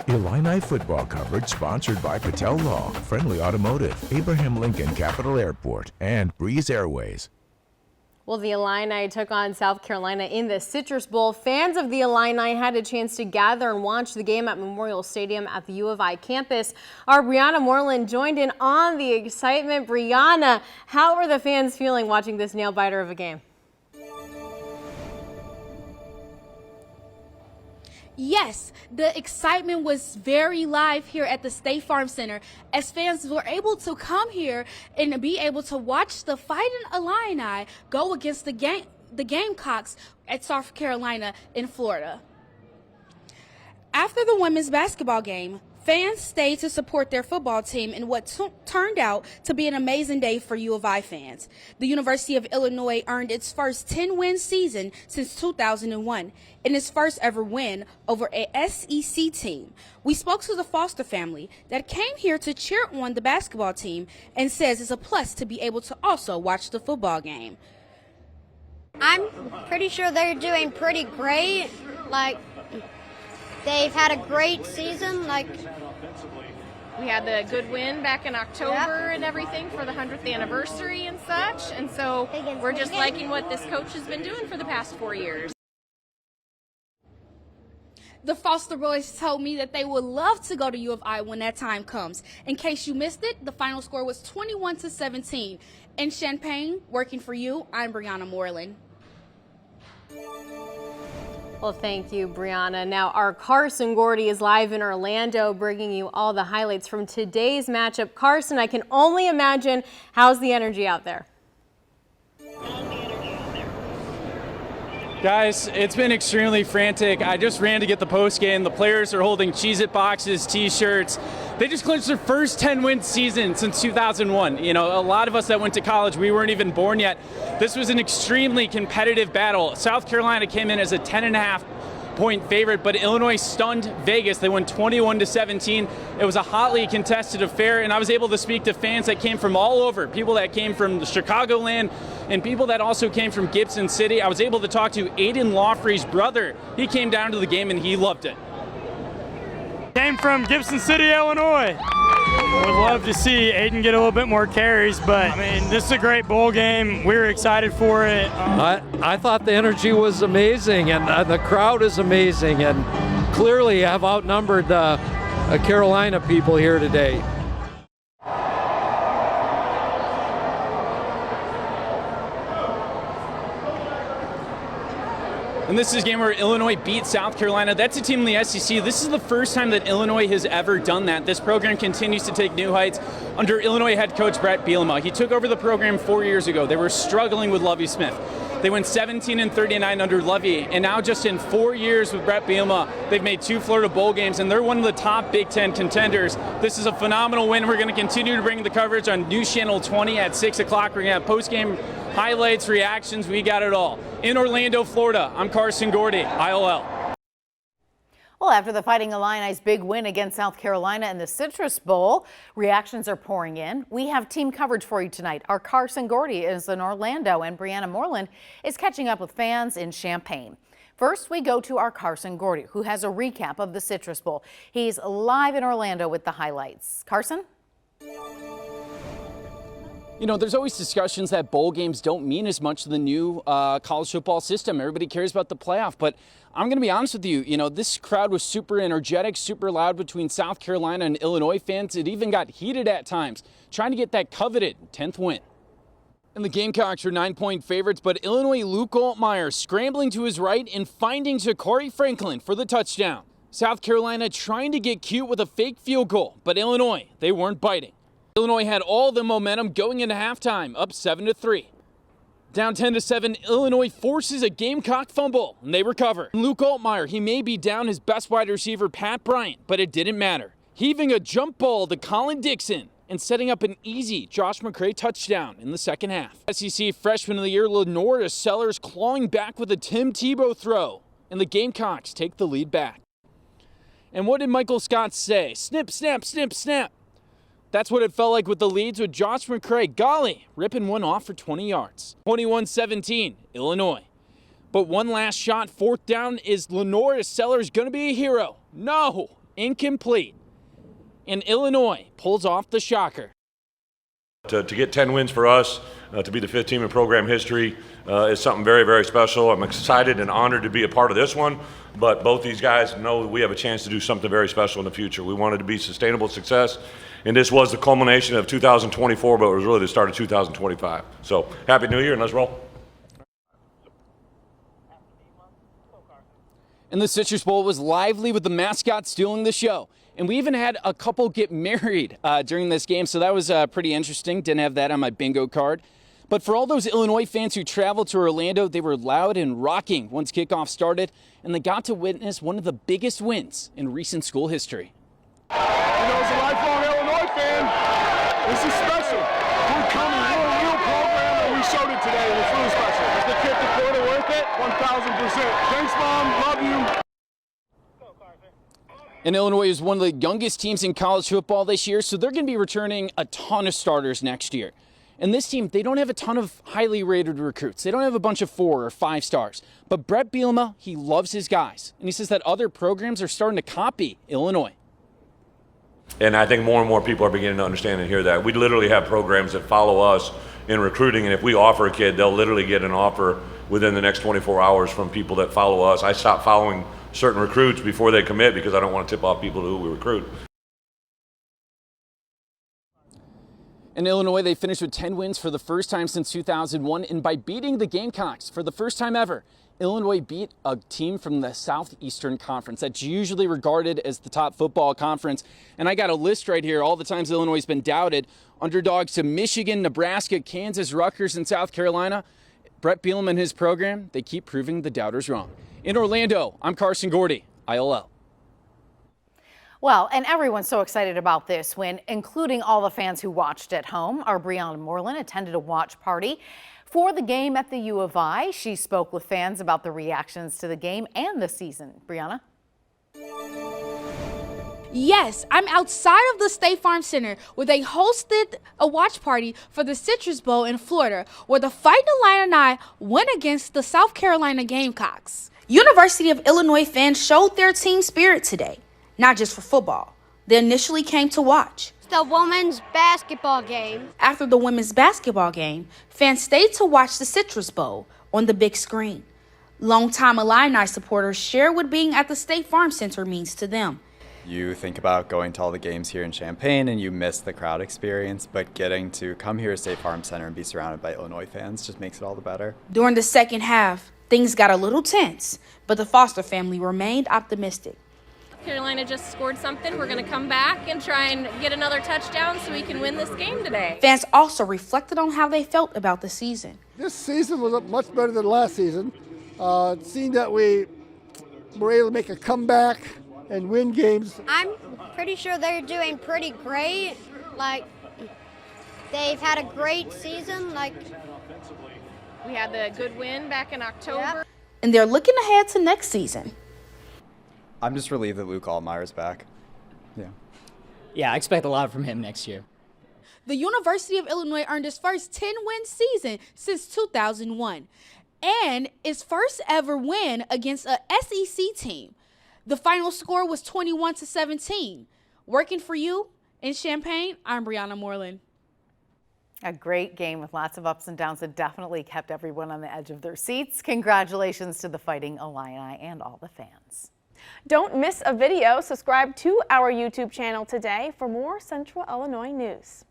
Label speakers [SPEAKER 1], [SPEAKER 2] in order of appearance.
[SPEAKER 1] Illini football coverage sponsored by Patel Law, Friendly Automotive, Abraham Lincoln Capital Airport, and Breeze Airways.
[SPEAKER 2] Well, the Illini took on South Carolina in the Citrus Bowl. Fans of the Illini had a chance to gather and watch the game at Memorial Stadium at the U of I campus. Our Brianna Moreland joined in on the excitement. Brianna, how are the fans feeling watching this nail-biter of a game?
[SPEAKER 3] Yes, the excitement was very live here at the State Farm Center as fans were able to come here and be able to watch the Fighting Illini go against the Gamecocks at South Carolina in Florida. After the women's basketball game, fans stayed to support their football team in what turned out to be an amazing day for U of I fans. The University of Illinois earned its first 10-win season since 2001 and its first ever win over a SEC team. We spoke to the Foster family that came here to cheer on the basketball team and says it's a plus to be able to also watch the football game.
[SPEAKER 4] I'm pretty sure they're doing pretty great. They've had a great season.
[SPEAKER 5] We had the good win back in October and everything for the 100th anniversary and such. And so we're just liking what this coach has been doing for the past 4 years.
[SPEAKER 3] The Foster boys told me that they would love to go to U of I when that time comes. In case you missed it, the final score was 21-17. In Champaign, working for you, I'm Brianna Moreland.
[SPEAKER 2] Well, thank you, Brianna. Now, our Carson Gordy is live in Orlando, bringing you all the highlights from today's matchup. Carson, I can only imagine, how's the energy out there?
[SPEAKER 6] Guys, it's been extremely frantic. I just ran to get the post game. The players are holding Cheez-It boxes, T-shirts. They just clinched their first 10-win season since 2001. You know, a lot of us that went to college, we weren't even born yet. This was an extremely competitive battle. South Carolina came in as a 10.5-point favorite, but Illinois stunned Vegas. They won 21-17. It was a hotly contested affair, and I was able to speak to fans that came from all over, people that came from the Chicagoland, and people that also came from Gibson City. I was able to talk to Aiden Lawfrey's brother. He came down to the game and he loved it.
[SPEAKER 7] Came from Gibson City, Illinois. Would love to see Aiden get a little bit more carries, but I mean, this is a great bowl game. We were excited for it.
[SPEAKER 8] I thought the energy was amazing, and the crowd is amazing, and clearly have outnumbered the Carolina people here today.
[SPEAKER 6] And this is a game where Illinois beat South Carolina. That's a team in the SEC. This is the first time that Illinois has ever done that. This program continues to take new heights under Illinois head coach Brett Bielema. He took over the program 4 years ago. They were struggling with Lovie Smith. They went 17-39 under Lovie, and now just in 4 years with Brett Bielema, they've made 2 Florida Bowl games, and they're one of the top Big Ten contenders. This is a phenomenal win. We're going to continue to bring the coverage on News Channel 20 at 6 o'clock. We're going to have post-game highlights, reactions. We got it all. In Orlando, Florida, I'm Carson Gordy, ILL.
[SPEAKER 9] Well, after the Fighting Illini's big win against South Carolina in the Citrus Bowl, reactions are pouring in. We have team coverage for you tonight. Our Carson Gordy is in Orlando, and Brianna Moreland is catching up with fans in Champaign. First, we go to our Carson Gordy, who has a recap of the Citrus Bowl. He's live in Orlando with the highlights. Carson?
[SPEAKER 6] You know, there's always discussions that bowl games don't mean as much to the new college football system. Everybody cares about the playoff, but I'm going to be honest with you. You know, this crowd was super energetic, super loud between South Carolina and Illinois fans. It even got heated at times, trying to get that coveted 10th win. And the Gamecocks are 9-point favorites, but Illinois Luke Altmaier scrambling to his right and finding Ja'Cory Franklin for the touchdown. South Carolina trying to get cute with a fake field goal, but Illinois, they weren't biting. Illinois had all the momentum going into halftime, up 7-3. Down 10-7, Illinois forces a Gamecock fumble, and they recover. Luke Altmaier, he may be down his best wide receiver, Pat Bryant, but it didn't matter. Heaving a jump ball to Colin Dixon and setting up an easy Josh McCray touchdown in the second half. SEC Freshman of the Year, Lenora Sellers clawing back with a Tim Tebow throw, and the Gamecocks take the lead back. And what did Michael Scott say? Snip, snap, snip, snap. That's what it felt like with the leads with Josh McCray, golly, ripping one off for 20 yards. 21-17, Illinois. But one last shot, 4th down. Is Lenora Sellers going to be a hero? No, incomplete. And Illinois pulls off the shocker.
[SPEAKER 10] To get 10 wins for us, to be the 5th team in program history, is something very, very special. I'm excited and honored to be a part of this one, but both these guys know we have a chance to do something very special in the future. We wanted to be sustainable success, and this was the culmination of 2024, but it was really the start of 2025. So, Happy New Year, and let's roll.
[SPEAKER 6] And the Citrus Bowl was lively with the mascot stealing the show. And we even had a couple get married during this game, so that was pretty interesting. Didn't have that on my bingo card. But for all those Illinois fans who traveled to Orlando, they were loud and rocking once kickoff started, and they got to witness one of the biggest wins in recent school history.
[SPEAKER 11] You know, as a lifelong Illinois fan, this is special. We're coming, we're a real program, and we showed it today, and it's really special. Is the kid to Florida worth it? 1,000%. Thanks, Mom. Love you.
[SPEAKER 6] And Illinois is one of the youngest teams in college football this year, so they're going to be returning a ton of starters next year. And this team, they don't have a ton of highly rated recruits. They don't have a bunch of 4 or 5 stars. But Brett Bielema, he loves his guys. And he says that other programs are starting to copy Illinois.
[SPEAKER 10] And I think more and more people are beginning to understand and hear that. We literally have programs that follow us in recruiting, and if we offer a kid, they'll literally get an offer within the next 24 hours from people that follow us. I stopped following certain recruits before they commit because I don't want to tip off people who we recruit.
[SPEAKER 6] In Illinois, they finished with 10 wins for the first time since 2001, and by beating the Gamecocks for the first time ever, Illinois beat a team from the Southeastern Conference that's usually regarded as the top football conference. And I got a list right here, all the times Illinois has been doubted. Underdogs to Michigan, Nebraska, Kansas, Rutgers, and South Carolina. Brett Bielema and his program, they keep proving the doubters wrong. In Orlando, I'm Carson Gordy, ILL.
[SPEAKER 9] Well, and everyone's so excited about this win, including all the fans who watched at home. Our Brianna Moreland attended a watch party for the game at the U of I. She spoke with fans about the reactions to the game and the season. Brianna?
[SPEAKER 3] Yes, I'm outside of the State Farm Center where they hosted a watch party for the Citrus Bowl in Florida, where the Fighting Illini went against the South Carolina Gamecocks. University of Illinois fans showed their team spirit today, not just for football. They initially came to watch.
[SPEAKER 4] The women's basketball game.
[SPEAKER 3] After the women's basketball game, fans stayed to watch the Citrus Bowl on the big screen. Longtime Illini supporters share what being at the State Farm Center means to them.
[SPEAKER 12] You think about going to all the games here in Champaign and you miss the crowd experience, but getting to come here to State Farm Center and be surrounded by Illinois fans just makes it all the better.
[SPEAKER 3] During the second half, things got a little tense, but the Foster family remained optimistic.
[SPEAKER 5] Carolina just scored something. We're going to come back and try and get another touchdown so we can win this game today.
[SPEAKER 3] Fans also reflected on how they felt about the season.
[SPEAKER 11] This season was much better than last season. Seeing that we were able to make a comeback and win games.
[SPEAKER 4] I'm pretty sure they're doing pretty great. Like, they've had a great season. Like,
[SPEAKER 5] we had the good win back in October.
[SPEAKER 4] Yeah.
[SPEAKER 3] And they're looking ahead to next season.
[SPEAKER 12] I'm just relieved that Luke Altmaier's back.
[SPEAKER 13] Yeah, I expect a lot from him next year.
[SPEAKER 3] The University of Illinois earned its first 10-win season since 2001 and its first ever win against a SEC team. The final score was 21-17. Working for you in Champaign, I'm Brianna Moreland.
[SPEAKER 9] A great game with lots of ups and downs that definitely kept everyone on the edge of their seats. Congratulations to the Fighting Illini and all the fans.
[SPEAKER 14] Don't miss a video. Subscribe to our YouTube channel today for more Central Illinois news.